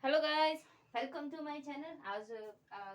Hello guys, welcome to my channel. आज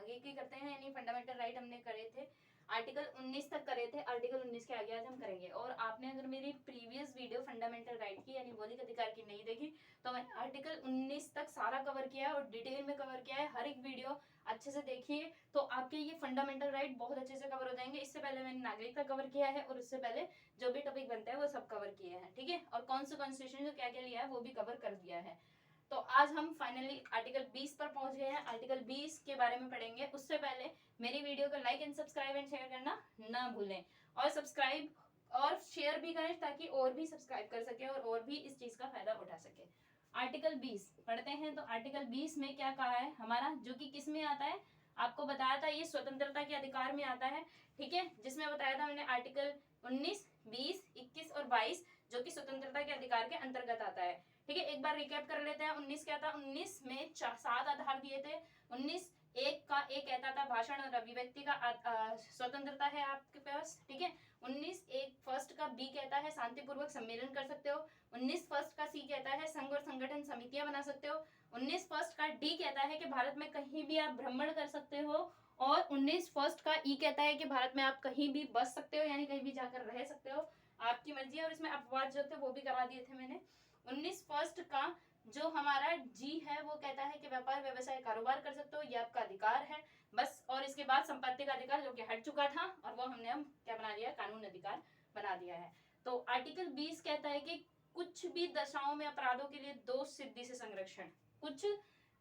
ये क्या करते हैं, यानी फंडामेंटल राइट हमने करे थे, आर्टिकल 19 तक करे थे। आर्टिकल 19 के आगे आज हम करेंगे। और आपने अगर मेरी प्रीवियस वीडियो फंडामेंटल राइट की यानी मौलिक अधिकार की नहीं देखी तो मैंने आर्टिकल 19 तक सारा कवर किया है और डिटेल में कवर किया है। हर एक वीडियो अच्छे से देखिए तो आपके ये फंडामेंटल राइट बहुत अच्छे से कवर हो जाएंगे। इससे पहले मैंने नागरिकता कवर किया है और उससे पहले जो भी टॉपिक बनता है वो सब कवर किए हैं, ठीक है। और कौन सा कॉन्स्टिट्यूशन क्या क्या लिया है वो भी कवर कर दिया है। तो आज हम फाइनली आर्टिकल 20 पर पहुंच गए हैं। आर्टिकल 20 के बारे में पढ़ेंगे। उससे पहले मेरी वीडियो को like and subscribe and share करना ना भूलें और सब्सक्राइब और शेयर भी करें ताकि और भी सब्सक्राइब कर सके और भी इस चीज का फायदा उठा सके। आर्टिकल 20 पढ़ते हैं। तो आर्टिकल 20 में क्या कहा है हमारा, जो कि किस में आता है आपको बताया था, ये स्वतंत्रता के अधिकार में आता है, ठीक है। जिसमें बताया था मैंने आर्टिकल 19, 20, 21 और 22 जो कि स्वतंत्रता के अधिकार के अंतर्गत आता है, ठीक है। एक बार रिकैप कर लेते हैं। 19 क्या था, 19 में 7 आधार दिए थे। 19 एक का एक कहता था भाषण और अभिव्यक्ति का स्वतंत्रता है आपके पास, ठीक है। 19 एक फर्स्ट का बी कहता है शांतिपूर्वक सम्मेलन कर सकते हो। 19 फर्स्ट का सी कहता है संघ और संगठन समितियां बना सकते हो। 19 फर्स्ट का डी कहता है कि भारत में कहीं भी आप भ्रमण कर सकते हो। और 19 फर्स्ट का ई कहता है कि भारत में आप कहीं भी बस सकते हो, यानी कहीं भी जाकर रह सकते हो, आपकी मर्जी है। और इसमें अपवाद जो थे वो भी करा दिए थे मैंने। 19 फर्स्ट का जो हमारा जी है वो कहता है कि व्यापार व्यवसाय कारोबार कर सकते हो, ये आपका अधिकार है बस। और इसके बाद संपत्ति का अधिकार जो कि हट चुका था और वो हमने हम क्या बना दिया, कानून अधिकार बना दिया है। तो आर्टिकल 20 कहता है कि कुछ भी दशाओं में अपराधों के लिए दोष सिद्धि से संरक्षण। कुछ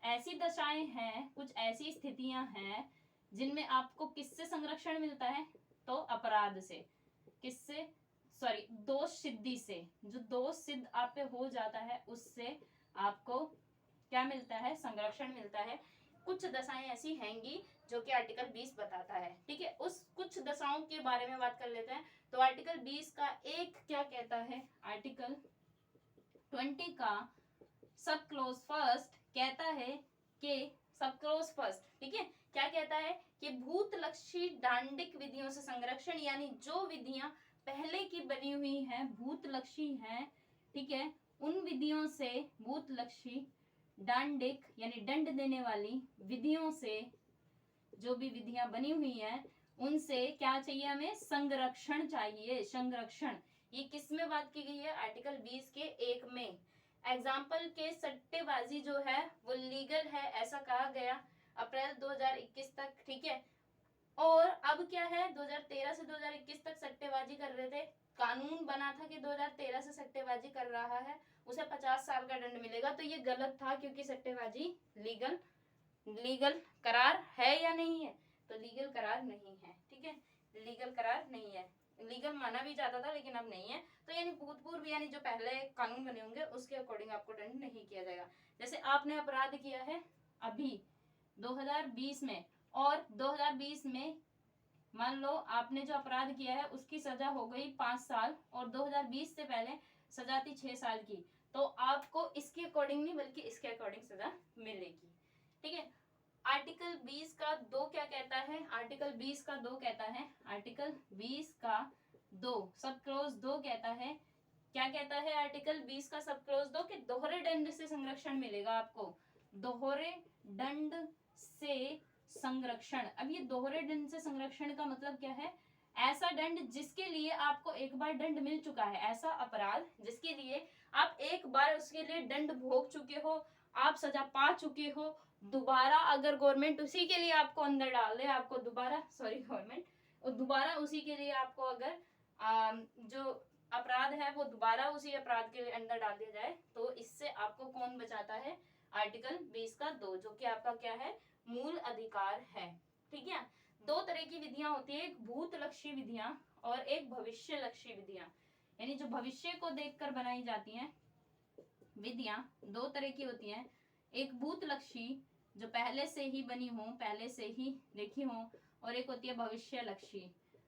ऐसी दशाएं हैं, कुछ ऐसी स्थितियां हैं जिनमें आपको किससे संरक्षण मिलता है, तो अपराध से, किससे, सॉरी दोष सिद्धि से। जो दोष सिद्ध आप पे हो जाता है उससे आपको क्या मिलता है, संरक्षण मिलता है। कुछ दशाएं ऐसी हैंगी जो कि आर्टिकल 20 बताता है, ठीक है। उस कुछ दशाओं के बारे में बात कर लेते हैं। तो आर्टिकल 20 का एक क्या कहता है, आर्टिकल 20 का सब क्लोज फर्स्ट कहता है कि सब क्लोज फर्स्ट, ठीक है, क्या कहता है कि भूतलक्षी दांडिक विधियों से संरक्षण, यानी जो विधियां पहले की बनी हुई हैं भूतलक्षी हैं, ठीक है, उन विधियों से, भूतलक्षी दांडिक यानी दंड देने वाली विधियों से, जो भी विधियां बनी हुई हैं उनसे क्या चाहिए, हमें संरक्षण चाहिए, संरक्षण। ये किस में बात की गई है, आर्टिकल 20 के 1 में। एग्जाम्पल के सट्टेबाजी जो है वो लीगल है ऐसा कहा गया अप्रैल 2021 तक, ठीक है। और अब क्या है, 2013 से 2021 तक सट्टेबाजी कर रहे थे, कानून बना था कि 2013 से सट्टेबाजी कर रहा है उसे 50 साल का दंड मिलेगा। तो ये गलत था क्योंकि सट्टेबाजी लीगल लीगल करार है या नहीं है, तो लीगल करार नहीं है, ठीक है, लीगल करार नहीं है। लीगल माना भी जाता था लेकिन अब नहीं है। तो यानी भूतपूर्व यानी जो पहले कानून बने होंगे उसके अकॉर्डिंग आपको दंड नहीं किया जाएगा। जैसे आपने अपराध किया है अभी 2020 में और 2020 में मान लो आपने जो अपराध किया है उसकी सजा हो गई 5 साल और 2020 से पहले सजा थी 6 साल की, तो आपको इसके अकॉर्डिंग नहीं बल्कि इसके अकॉर्डिंग सजा मिलेगी, ठीक है। आर्टिकल 20 का 2 क्या कहता है, आर्टिकल 20 का 2 कहता है, आर्टिकल 20 का 2 सब क्लोज 2 कहता है, क्या कहता है आर्टिकल 20 का सब क्लोज 2 कि दोहरे दंड से संरक्षण मिलेगा आपको, दोहरे दंड से संरक्षण। अब ये दोहरे दंड से संरक्षण का मतलब क्या है, ऐसा दंड जिसके लिए आपको एक बार दंड मिल चुका है, ऐसा अपराध जिसके लिए आप एक बार उसके लिए दंड भोग चुके हो, आप सजा पा चुके हो, दोबारा अगर गवर्नमेंट उसी के लिए आपको अंदर डाल दे, आपको दोबारा, सॉरी गवर्नमेंट, और दोबारा उसी के लिए आपको अगर जो अपराध है वो दोबारा उसी अपराध के अंदर डाल दिया जाए, तो इससे आपको कौन बचाता है, आर्टिकल 20 का 2 जो कि आपका क्या है, मूल अधिकार है, ठीक है। 2 तरह की विधियां होती है, एक भूतलक्षी विधियां और एक भविष्य लक्षी विधियां, यानी जो भविष्य को देखकर बनाई जाती हैं विधियां 2 तरह की होती हैं। एक भूतलक्षी जो पहले से ही बनी हो, पहले से ही देखी हो, और एक होती है भविष्य लक्षी।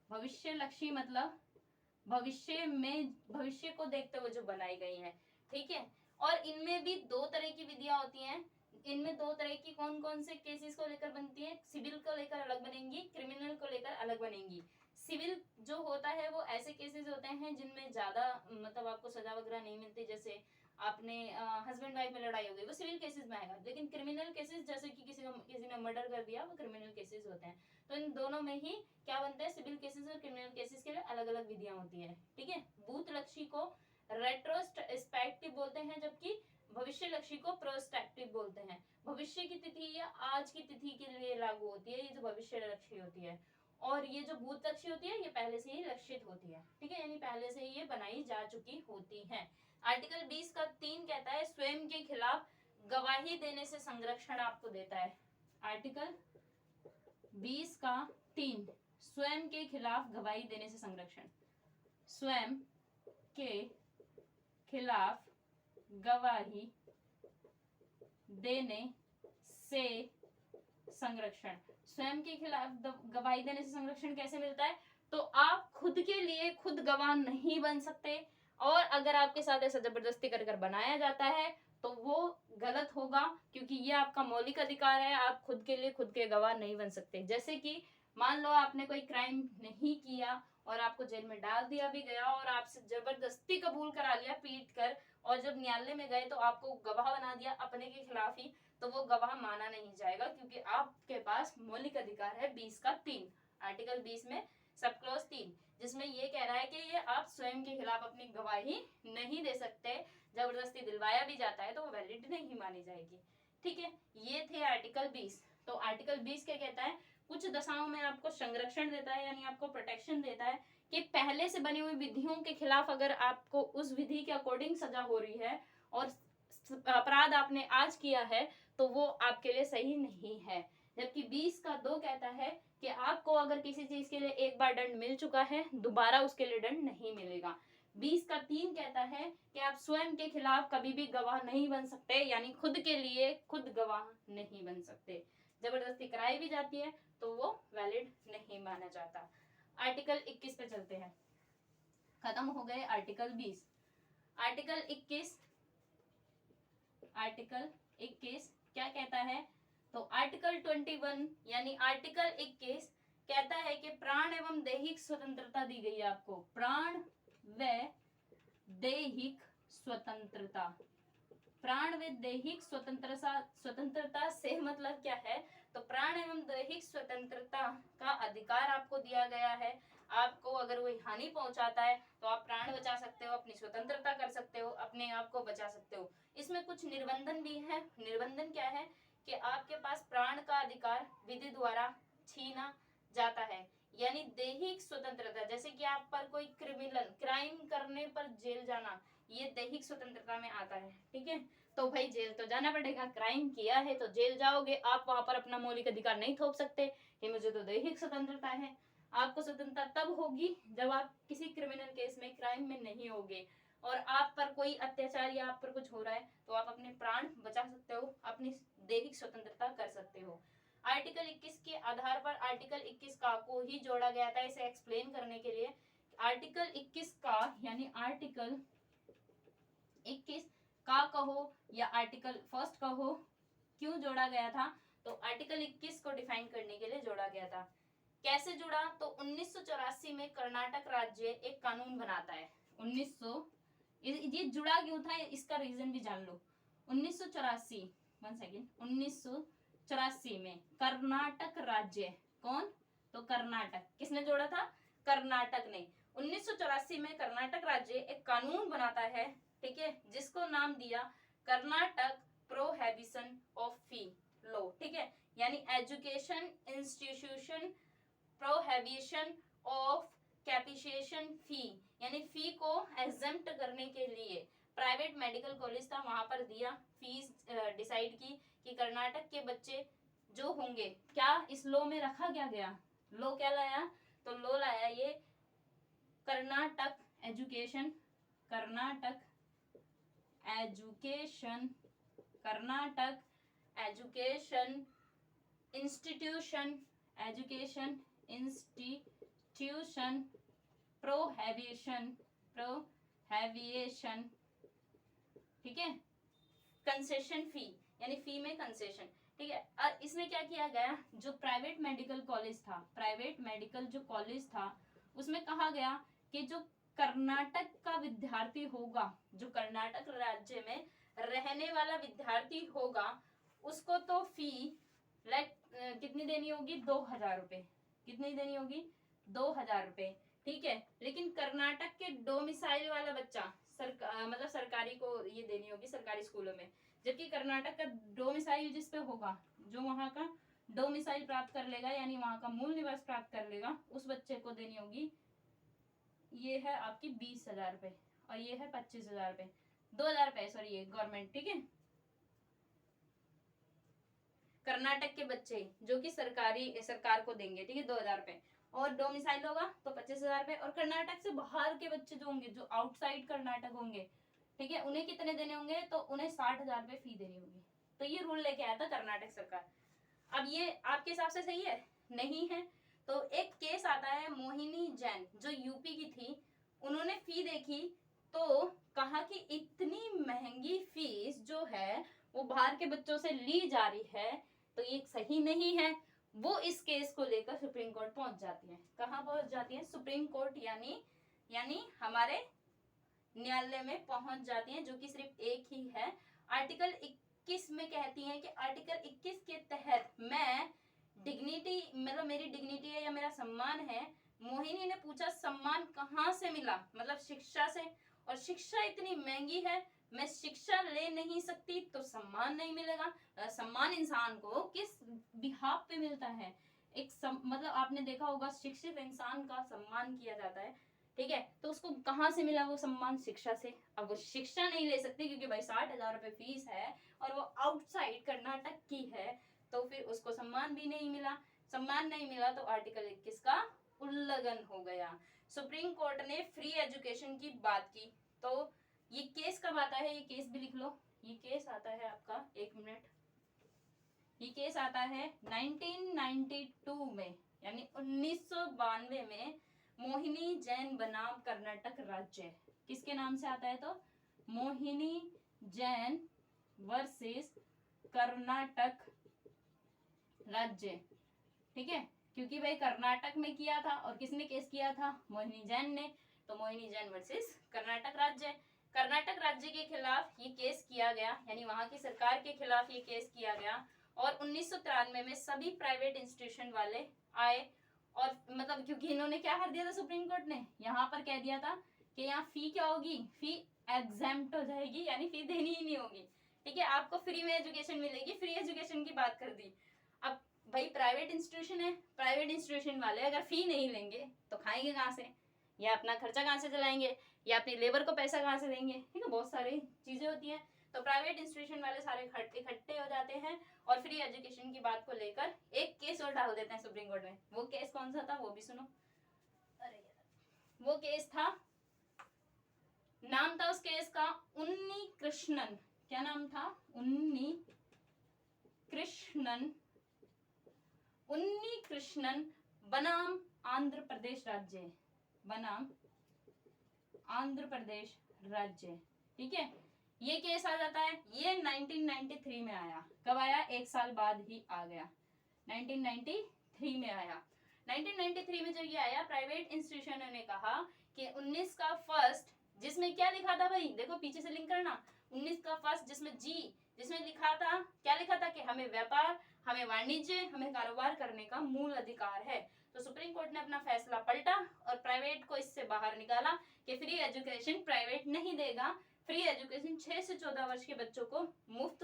भविष्य लक्षी मतलब भविष्य में, भविष्य को देखते हुए जो बनाई गई है, ठीक है। और इनमें भी 2 तरह की विधियां होती हैं। इनमें 2 तरह की कौन कौन से केसेस को लेकर बनती है, सिविल को लेकर अलग बनेंगी, क्रिमिनल को लेकर अलग बनेंगी। सिविल जो होता है वो ऐसे केसेस होते हैं जिनमें ज्यादा मतलब आपको सजा वगैरह नहीं मिलती, जैसे आपने हस्बैंड वाइफ में लड़ाई हो गई, वो सिविल केसेस में आएगा। लेकिन क्रिमिनल केसेस जैसे कि किसी ने मर्डर कर दिया, वो क्रिमिनल केसेस होते हैं। तो इन दोनों में ही क्या बनता है, सिविल केसेस और क्रिमिनल केसेस के लिए अलग अलग विधियां होती है। ठीक है, भूतलक्षी को रेट्रोस्पेक्टिव बोलते हैं, जबकि भविष्य लक्षी को प्रोस्पेक्टिव बोलते हैं। भविष्य की तिथि या आज की तिथि के लिए लागू होती है ये जो भविष्य लक्षी होती है, और ये जो भूत लक्षी होती है ये पहले से ही लक्षित होती है। ठीक है, यानी पहले से ही ये बनाई जा चुकी होती है। आर्टिकल 20 का 3 कहता है स्वयं के खिलाफ गवाही देने से संरक्षण आपको देता है। आर्टिकल 20 का 3 स्वयं के खिलाफ गवाही देने से संरक्षण। स्वयं के खिलाफ गवाही देने से संरक्षण। स्वयं के खिलाफ गवाही देने से संरक्षण कैसे मिलता है, तो आप खुद के लिए खुद गवाह नहीं बन सकते, और अगर आपके साथ ऐसा जबरदस्ती कर बनाया जाता है तो वो गलत होगा, क्योंकि ये आपका मौलिक अधिकार है। आप खुद के लिए खुद के गवाह नहीं बन सकते। जैसे कि मान लो आपने कोई क्राइम नहीं किया और आपको जेल में डाल दिया भी गया, और आपसे जबरदस्ती कबूल करा लिया पीट कर, और जब न्यायालय में गए तो आपको गवाह बना दिया अपने के खिलाफ ही, तो वो गवाह माना नहीं जाएगा, क्योंकि आपके पास मौलिक अधिकार है 20 का 3, आर्टिकल 20 में सब क्लॉज 3, जिसमें ये कह रहा है कि ये आप स्वयं के खिलाफ अपनी गवाही नहीं दे सकते। जबरदस्ती दिलवाया भी जाता है तो वो वैलिड नहीं मानी जाएगी। ठीक है, ये थे आर्टिकल 20। तो आर्टिकल 20 क्या कहता है, कुछ दशाओं में आपको संरक्षण देता है, यानी आपको प्रोटेक्शन देता है कि पहले से बनी हुई विधियों के खिलाफ अगर आपको उस विधि के अकॉर्डिंग सजा हो रही है और अपराध आपने आज किया है तो वो आपके लिए सही नहीं है। जबकि 20 का 2 कहता है कि आपको अगर किसी चीज के लिए एक बार दंड मिल चुका है, दोबारा उसके लिए दंड नहीं मिलेगा। 20 का 3 कहता है कि आप स्वयं के खिलाफ कभी भी गवाह नहीं बन सकते, यानी खुद के लिए खुद गवाह नहीं बन सकते। जबरदस्ती कराई भी जाती है तो वो वैलिड नहीं माना जाता। आर्टिकल 21 पे चलते हैं। खत्म हो गए आर्टिकल 20। आर्टिकल 21 क्या कहता है, तो आर्टिकल 21 यानी आर्टिकल 21 कहता है कि प्राण एवं दैहिक स्वतंत्रता दी गई है आपको। प्राण व दैहिक स्वतंत्रता। प्राण व दैहिक स्वतंत्रता से मतलब क्या है, तो प्राण एवं दैहिक स्वतंत्रता का अधिकार आपको दिया गया है। आपको अगर कोई हानि पहुंचाता है तो आप प्राण बचा सकते हो, अपनी स्वतंत्रता कर सकते हो, अपने आप को बचा सकते हो। इसमें कुछ निर्बंधन भी है। निर्बंधन क्या है कि आपके पास प्राण का अधिकार विधि द्वारा छीना जाता है, यानी दैहिक स्वतंत्रता, जैसे कि आप पर कोई क्रिमिनल क्राइम करने पर जेल जाना, ये दैहिक स्वतंत्रता में आता है। ठीक है, तो भाई जेल तो जाना पड़ेगा, क्राइम किया है तो जेल जाओगे। आप वहां पर अपना मौलिक अधिकार नहीं थोप सकते कि मुझे तो दैहिक स्वतंत्रता है। आपको स्वतंत्रता तब होगी जब आप किसी क्रिमिनल केस में क्राइम में नहीं होगे और आप पर कोई अत्याचार या आप पर कुछ हो रहा है, तो आप अपने प्राण बचा सकते हो, अपनी दैहिक स्वतंत्रता कर सकते हो। आर्टिकल 21 के आधार पर आर्टिकल 21 का को ही जोड़ा गया था इसे एक्सप्लेन करने के लिए। आर्टिकल 21 का यानी आर्टिकल 21 का कहो या आर्टिकल फर्स्ट कहो, क्यों जोड़ा गया था, तो आर्टिकल 21 को डिफाइन करने के लिए जोड़ा गया था। कैसे जुड़ा, तो 1984 में कर्नाटक राज्य एक कानून बनाता है। ये जुड़ा क्यों था इसका रीजन भी जान लो। 1984 में कर्नाटक राज्य, कौन, तो कर्नाटक, किसने जोड़ा था, कर्नाटक ने। 1984 में कर्नाटक राज्य एक कानून बनाता है, ठीक है, जिसको नाम दिया Karnataka prohibition of fee law. ठीक है, यानी education institution prohibition of capitation fee, यानी फी को एग्जेम्प्ट करने के लिए प्राइवेट मेडिकल कॉलेज था, वहां पर दिया फीस डिसाइड की कि कर्नाटक के बच्चे जो होंगे, क्या इस लॉ में रखा क्या गया, लॉ क्या लाया, तो लॉ लाया ये कर्नाटक एजुकेशन इंस्टीट्यूशन प्रोहिबिशन, ठीक है, कंसेशन फी, यानी फी में कंसेशन। ठीक है, और इसमें क्या किया गया, जो प्राइवेट मेडिकल कॉलेज था, प्राइवेट मेडिकल जो कॉलेज था, उसमें कहा गया कि जो कर्नाटक का विद्यार्थी होगा, जो कर्नाटक राज्य में रहने वाला विद्यार्थी होगा, उसको तो फी कितनी देनी होगी, 2000 रुपए। कितनी देनी होगी, 2000 रुपए, ठीक है। लेकिन कर्नाटक के डोमिसाइल वाला बच्चा मतलब सरकारी को ये देनी होगी, सरकारी स्कूलों में। जबकि कर्नाटक का डोमिसाइल जिस पे होगा, जो वहां का डोमिसाइल प्राप्त कर लेगा, यानी वहां का मूल निवास प्राप्त कर लेगा, उस बच्चे को देनी होगी, ये है आपकी 20,000 रुपए और ये है 25,000 रुपए, 2000 रुपए सॉरी, ये गवर्नमेंट, ठीक है। कर्नाटक के बच्चे जो कि सरकार को देंगे, ठीक है, 2000 रुपए, और डोमिसाइल होगा तो 25,000 रुपए। और कर्नाटक से बाहर के बच्चे जो होंगे, जो आउटसाइड कर्नाटक होंगे, ठीक है, उन्हें कितने देने होंगे, तो उन्हें 60,000 रुपए फी देनी होगी। तो ये रूल लेके आया था कर्नाटक सरकार। अब ये आपके हिसाब से सही है, नहीं है। तो एक केस आता है मोहिनी जैन, जो यूपी की थी, उन्होंने फी देखी तो कहा कि इतनी महंगी फीस जो है वो बाहर के बच्चों से ली जा रही है, तो ये सही नहीं है। वो इस केस को लेकर सुप्रीम कोर्ट पहुंच जाती है। कहाँ पहुंच जाती है, सुप्रीम कोर्ट, यानी हमारे न्यायालय में पहुंच जाती है, जो कि सिर्फ एक ही है। आर्टिकल 21 में कहती है कि आर्टिकल 21 के तहत मैं डिग्निटी, मतलब मेरी डिग्निटी है या मेरा सम्मान है। मोहिनी ने पूछा सम्मान कहाँ से मिला, मतलब शिक्षा से, और शिक्षा इतनी महंगी है, मैं शिक्षा ले नहीं सकती तो सम्मान नहीं मिलेगा। सम्मान इंसान को किस बिहाफ पे मिलता है, मतलब आपने देखा होगा शिक्षित इंसान का सम्मान किया जाता है, ठीक है। तो उसको कहाँ से मिला वो सम्मान, शिक्षा से। अब वो शिक्षा नहीं ले सकती क्योंकि भाई 60,000 रुपए फीस है और वो आउटसाइड कर्नाटक की है, तो फिर उसको सम्मान भी नहीं मिला। सम्मान नहीं मिला तो आर्टिकल 21 का उल्लंघन हो गया। सुप्रीम कोर्ट ने फ्री एजुकेशन की बात की। तो ये केस कब आता है, ये केस भी लिख लो। ये केस आता है आपका, एक मिनट, ये केस आता है 1992 में, यानी 1992 में मोहिनी जैन बनाम कर्नाटक राज्य। किसके नाम से आता है, तो मोहिनी जैन वर्सेस कर्नाटक राज्य, ठीक है। क्योंकि भाई कर्नाटक में किया था और किसने केस किया था, मोहिनी जैन ने, तो मोहिनी जैन वर्सेस कर्नाटक राज्य। कर्नाटक राज्य के खिलाफ ये केस किया गया, यानी वहां की सरकार के खिलाफ ये केस किया गया। और 1993 में सभी प्राइवेट इंस्टीट्यूशन वाले आए, और मतलब क्योंकि इन्होंने क्या कर दिया था सुप्रीम कोर्ट ने, यहाँ पर कह दिया था कि यहाँ फी क्या होगी, फी एग्जेम्प्ट हो जाएगी, यानी फी देनी ही नहीं होगी, ठीक है, आपको फ्री में एजुकेशन मिलेगी। फ्री एजुकेशन की बात कर दी। अब भाई प्राइवेट इंस्टीट्यूशन है, प्राइवेट इंस्टीट्यूशन वाले अगर फी नहीं लेंगे तो खाएंगे कहाँ से, या अपना खर्चा कहाँ से चलाएंगे, या अपनी लेबर को पैसा कहाँ से देंगे, ठीक है, बहुत सारी चीजें होती हैं। तो प्राइवेट इंस्टीट्यूशन वाले सारे इकट्ठे हो जाते हैं और फ्री एजुकेशन की बात को लेकर एक केस और डाल देते हैं सुप्रीम कोर्ट में। वो केस कौन सा था वो भी सुनो। अरे यार, वो केस था, नाम था उस केस का उन्नी कृष्णन। क्या नाम था, उन्नी कृष्णन बनाम आंध्र प्रदेश राज्य, बनाम आंध्र प्रदेश राज्य, ठीक है। ये केस आ जाता है, ये 1993 में आया। कब आया, एक साल बाद ही आ गया, 1993 में आया। 1993 में जब ये आया, प्राइवेट इंस्टीट्यूशनों ने कहा कि 19 का फर्स्ट, जिसमें क्या लिखा था भाई, देखो पीछे से लिंक करना, 19 का फर्स्ट जिसमें लिखा था, क्या लिखा था कि हमें व्यापार, हमें वाणिज्य, हमें कारोबार करने का मूल अधिकार है। तो सुप्रीम कोर्ट ने अपना फैसला पलटा और प्राइवेट को इससे बाहर निकाला कि फ्री एजुकेशन प्राइवेट नहीं देगा, फ्री एजुकेशन 6 से 14 वर्ष के बच्चों को मुफ्त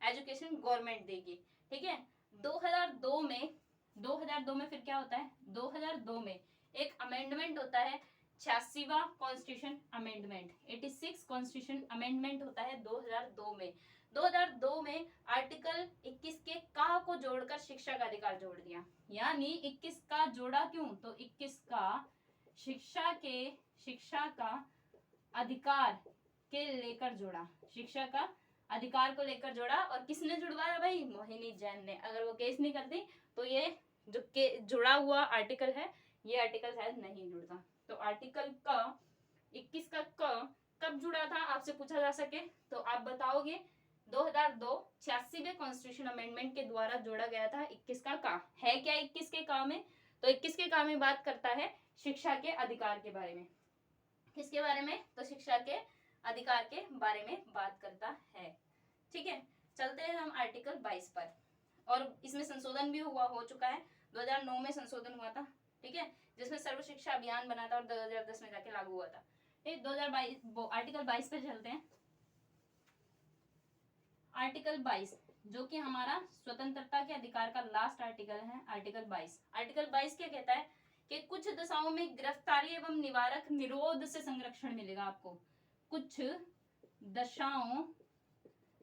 एजुकेशन गवर्नमेंट देगी, ठीक है। 2002 में फिर क्या होता है, 2002 में एक अमेंडमेंट होता है, 86वां कॉन्स्टिट्यूशन अमेंडमेंट, 86 कॉन्स्टिट्यूशन अमेंडमेंट होता है 2002 में। 2002 में आर्टिकल 21 के का को जोड़कर शिक्षा का अधिकार जोड़ दिया। यानी 21 का जोड़ा क्यों, तो 21 का शिक्षा का अधिकार के लेकर जोड़ा, शिक्षा का अधिकार को लेकर जोड़ा। और किसने जुड़वाया भाई, मोहिनी जैन ने। अगर वो केस नहीं करती तो ये जो के जुड़ा हुआ आर्टिकल है, ये आर्टिकल शायद नहीं जुड़ता। तो आर्टिकल का 21 का कब जुड़ा था, आपसे पूछा जा सके तो आप बताओगे 2002 86वें कॉन्स्टिट्यूशन अमेंडमेंट के द्वारा जोड़ा गया था 21 का है क्या 21 के का में, तो 21 के का में बात करता है शिक्षा के अधिकार के बारे में, किसके बारे में? तो शिक्षा के अधिकार के बारे में बात करता है। ठीक है, चलते हैं हम आर्टिकल 22 पर। और इसमें संशोधन भी हो चुका है, 2009 में संशोधन हुआ था। ठीक है, जिसमें सर्व शिक्षा अभियान बना था और 2010 में जाके लागू हुआ था। 2022 आर्टिकल 22 पे चलते हैं। आर्टिकल 22 जो कि हमारा स्वतंत्रता के अधिकार का लास्ट आर्टिकल है, आर्टिकल 22। आर्टिकल 22 क्या कहता है कि कुछ दशाओं में गिरफ्तारी एवं निवारक निरोध से संरक्षण मिलेगा आपको। कुछ दशाओं,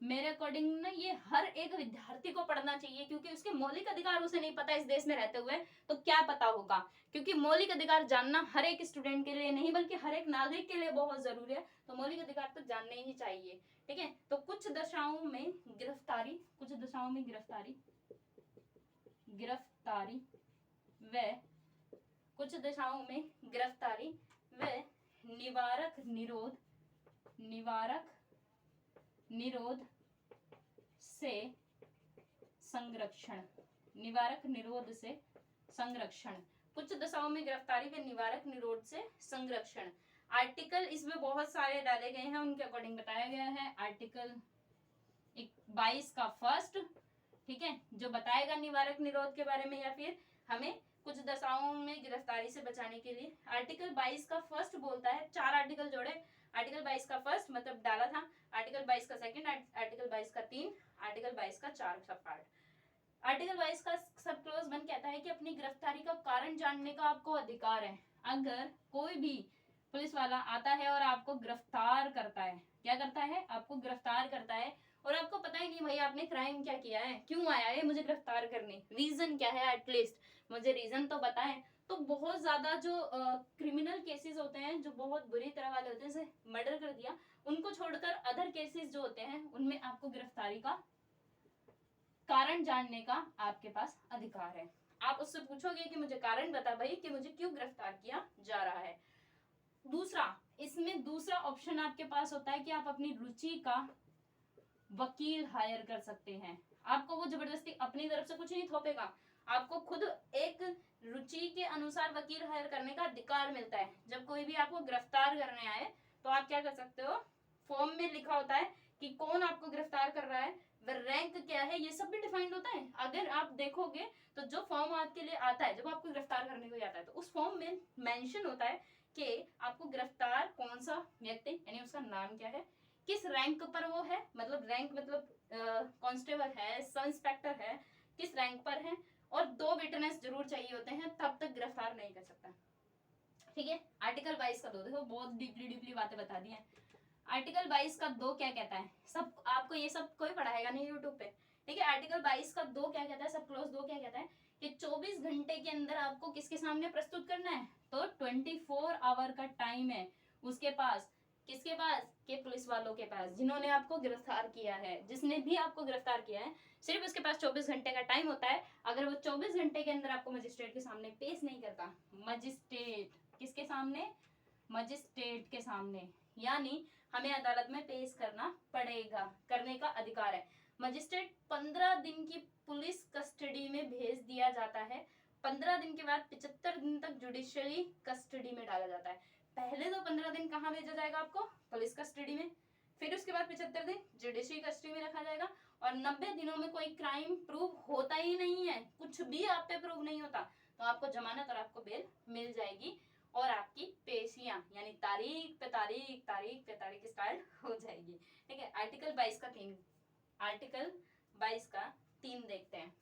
मेरे अकॉर्डिंग ना ये हर एक विद्यार्थी को पढ़ना चाहिए, क्योंकि उसके मौलिक अधिकार उसे नहीं पता इस देश में रहते हुए, तो क्या पता होगा। क्योंकि मौलिक अधिकार जानना हर एक स्टूडेंट के लिए नहीं बल्कि हर एक नागरिक के लिए बहुत जरूरी है, तो मौलिक अधिकार तो जानने ही चाहिए। ठीक है, तो कुछ दशाओं में गिरफ्तारी, कुछ दशाओं में गिरफ्तारी व कुछ दशाओं में गिरफ्तारी व निवारक निरोध से संरक्षण, निवारक निरोध से संरक्षण, कुछ दशाओं में गिरफ्तारी व निवारक निरोध से संरक्षण। आर्टिकल इसमें बहुत सारे डाले गए हैं, उनके अकॉर्डिंग बताया गया है। आर्टिकल 22 का फर्स्ट, ठीक है, जो बताएगा निवारक निरोध के बारे में या फिर हमें कुछ दशाओं में गिरफ्तारी से बचाने के लिए। आर्टिकल 22 का फर्स्ट बोलता है, 4 आर्टिकल जोड़े, आर्टिकल 22 का फर्स्ट मतलब डाला था, आर्टिकल 22 का सेकंड, आर्टिकल 22 का 3, आर्टिकल 22 का 4 सब पार्ट। आर्टिकल 22 का सब क्लोज 1 कहता है कि अपनी गिरफ्तारी का कारण जानने का आपको अधिकार है। अगर कोई भी पुलिस वाला आता है और आपको गिरफ्तार करता है, क्या करता है? आपको गिरफ्तार करता है और आपको पता ही नहीं भाई आपने क्राइम क्या किया है, क्यों आया है मुझे गिरफ्तार करने, रीजन क्या है, एटलीस्ट मुझे रीजन तो बताएं। तो बहुत ज्यादा जो क्रिमिनल केसेस होते हैं, जो बहुत बुरी तरह वाले होते हैं, जैसे मर्डर कर दिया, उनको छोड़कर अदर केसेस जो होते हैं उनमें आपको गिरफ्तारी का कारण जानने का आपके पास अधिकार है। आप उससे पूछोगे कि मुझे कारण बता भाई कि मुझे क्यों गिरफ्तार किया जा रहा है। दूसरा, इसमें दूसरा ऑप्शन आपके पास होता है कि आप अपनी रुचि का वकील हायर कर सकते हैं। आपको वो जबरदस्ती अपनी तरफ से कुछ नहीं थोपेगा, आपको खुद एक रुचि के अनुसार वकील हायर करने का अधिकार मिलता है। जब कोई भी आपको गिरफ्तार करने आए तो आप क्या कर सकते हो, फॉर्म में लिखा होता है कि कौन आपको गिरफ्तार कर रहा है, वह रैंक क्या है, ये सब भी डिफाइंड होता है। अगर आप देखोगे तो जो फॉर्म आपके लिए आता है, जब आपको गिरफ्तार करने को आता है, तो उस फॉर्म में मेंशन होता है कि आपको गिरफ्तार कौन सा व्यक्ति, यानी उसका नाम क्या है, किस रैंक पर वो है, मतलब रैंक मतलब कांस्टेबल है, सब इंस्पेक्टर है, किस रैंक पर है, और 2 विटनेस जरूर चाहिए होते हैं, तब तक गिरफ्तार नहीं कर सकता। ठीक है, आर्टिकल 22 का 2 देखो, बहुत डीपली बातें बता दी हैं। आर्टिकल 22 का 2 क्या कहता है, सब आपको ये सब कोई पढ़ाएगा नहीं यूट्यूब पे। ठीक है, आर्टिकल 22 का 2 क्या कहता है, सब क्लोज 2 क्या कहता है कि 24 घंटे के अंदर आपको किसके सामने प्रस्तुत करना है, तो 24 आवर का टाइम है उसके पास, किसके पास, के पुलिस वालों के पास, जिन्होंने आपको गिरफ्तार किया है, जिसने भी आपको गिरफ्तार किया है, सिर्फ उसके पास 24 घंटे का टाइम होता है। अगर वो 24 घंटे के अंदर आपको मजिस्ट्रेट के सामने पेश नहीं करता, मजिस्ट्रेट किसके सामने, मजिस्ट्रेट के सामने, यानी हमें अदालत में पेश करना पड़ेगा, करने का अधिकार है। मजिस्ट्रेट 15 दिन की पुलिस कस्टडी में भेज दिया जाता है, 15 दिन के बाद 75 दिन तक जुडिशियली कस्टडी में डाला जाता है। पहले तो 15 दिन कहाँ भेजा जाएगा आपको, पुलिस कस्टडी में, फिर उसके बाद 75 दिन जुडिशियली कस्टडी में रखा जाएगा, और 90 दिनों में कोई क्राइम प्रूव होता ही नहीं है, कुछ भी आप पे प्रूव नहीं होता, तो आपको जमानत और आपको बेल मिल जाएगी और आपकी पेशियां यानी तारीख पे तारीख स्टार्ट हो जाएगी। ठीक है, आर्टिकल 22 का 3, आर्टिकल 22 का 3 देखते हैं।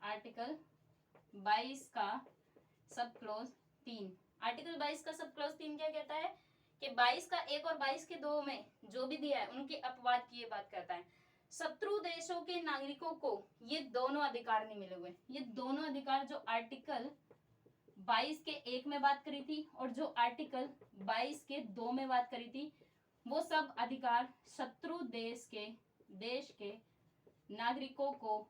आर्टिकल 22 का सब क्लोज 3, आर्टिकल 22 का सब क्लोज 3 क्या कहता है कि 22 का 1 और 22 के 2 में जो भी दिया है उनके अपवाद की ये बात करता है। शत्रु देशों के नागरिकों को ये दोनों अधिकार नहीं मिले हुए, ये दोनों अधिकार जो आर्टिकल 22 के 1 में बात करी थी और जो आर्टिकल 22 के 2 में बात करी थी, वो सब अधिकार शत्रु देश के नागरिकों को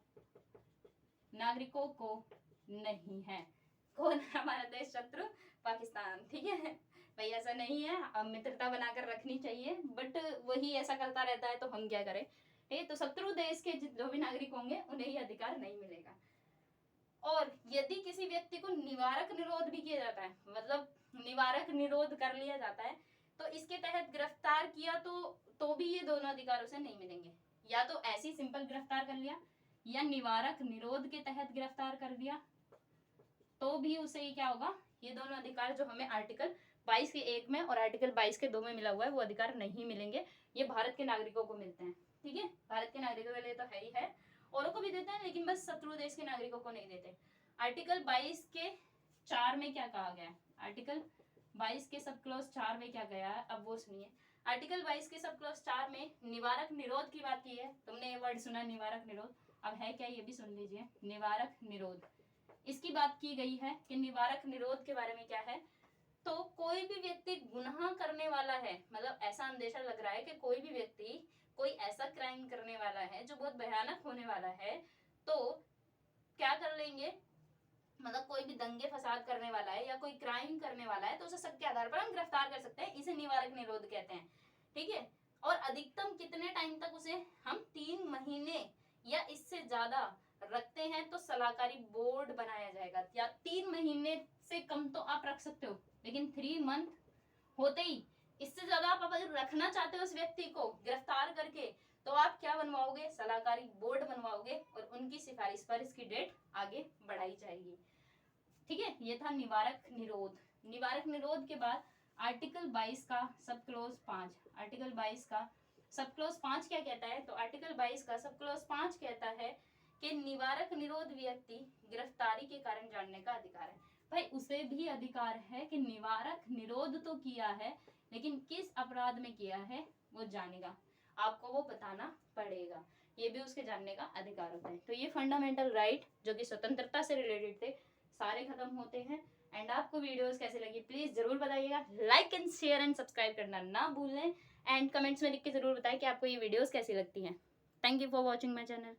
नहीं है। कौन है हमारा देश शत्रु? पाकिस्तान। ठीक है भाई, ऐसा नहीं है, अब मित्रता बनाकर रखनी चाहिए, बट वही ऐसा करता रहता है तो हम क्या करें। ठीक है, तो शत्रु देश के जो भी नागरिक होंगे उन्हें ये अधिकार नहीं मिलेगा। और यदि किसी व्यक्ति को निवारक निरोध भी किया जाता है, मतलब निवारक निरोध कर लिया जाता है तो इसके तहत गिरफ्तार किया तो भी ये दोनों अधिकार उसे नहीं मिलेंगे। या तो ऐसी सिंपल गिरफ्तार कर लिया या निवारक निरोध के तहत गिरफ्तार कर दिया तो भी उसे ये क्या होगा, ये दोनों अधिकार जो हमें आर्टिकल 22 के 1 में और आर्टिकल 22 के 2 में मिला हुआ है वो अधिकार नहीं मिलेंगे। ये भारत के नागरिकों को मिलते हैं। ठीक है, भारत के नागरिकों के लिए तो है ही है, औरों को भी देते हैं लेकिन बस शत्रु देश के नागरिकों को नहीं देते। आर्टिकल 22 के 4 में क्या कहा गया है, आर्टिकल 22 के सब क्लॉज 4 में क्या गया है, अब वो सुनिए। आर्टिकल 22 के सब क्लॉज 4 में निवारक निरोध की बात की है। तुमने ये वर्ड सुना निवारक निरोध, अब है क्या ये भी सुन लीजिए। निवारक निरोध, इसकी बात की गई है कि निवारक निरोध के बारे में क्या है, तो कोई भी व्यक्ति गुनाह करने वाला है, मतलब ऐसा अंदेशा लग रहा है कि कोई भी व्यक्ति कोई ऐसा क्राइम करने वाला है जो बहुत भयानक होने वाला है, तो क्या कर लेंगे, मतलब कोई भी दंगे फसाद करने वाला है या कोई क्राइम करने वाला है तो उसे शक के आधार पर हम गिरफ्तार कर सकते हैं। इसे निवारक निरोध कहते हैं। ठीक है, और अधिकतम कितने टाइम तक उसे हम 3 महीने या इससे ज्यादा रखते हैं तो सलाहकारी बोर्ड बनाया जाएगा। या 3 महीने से कम तो आप रख सकते हो, लेकिन 3 मंथ होते ही इससे ज्यादा आप अगर रखना चाहते हो उस व्यक्ति को गिरफ्तार करके तो आप क्या बनवाओगे, सलाहकारी बोर्ड बनवाओगे और उनकी सिफारिश पर इसकी डेट आगे बढ़ाई जाएगी। ठीक है, ये था निवारक निरोध। निवारक निरोध के बाद आर्टिकल 22 का सब क्लोज 5, आर्टिकल 22 का सब क्लोज 5 क्या कहता है, तो आर्टिकल 22 का सब क्लोज 5 कहता है कि निवारक निरोध व्यक्ति गिरफ्तारी के कारण जानने का अधिकार है। भाई उसे भी अधिकार है कि निवारक निरोध तो किया है लेकिन किस अपराध में किया है वो जानेगा, आपको वो बताना पड़ेगा, ये भी उसके जानने का अधिकार होता है। तो ये फंडामेंटल राइट जो कि स्वतंत्रता से रिलेटेड थे सारे खत्म होते हैं। एंड आपको वीडियोस कैसे लगी प्लीज जरूर बताइएगा, like and share and subscribe करना ना भूलें, एंड कमेंट्स में लिख के जरूर बताएं कि आपको ये वीडियोस कैसी लगती हैं। Thank you for watching my channel.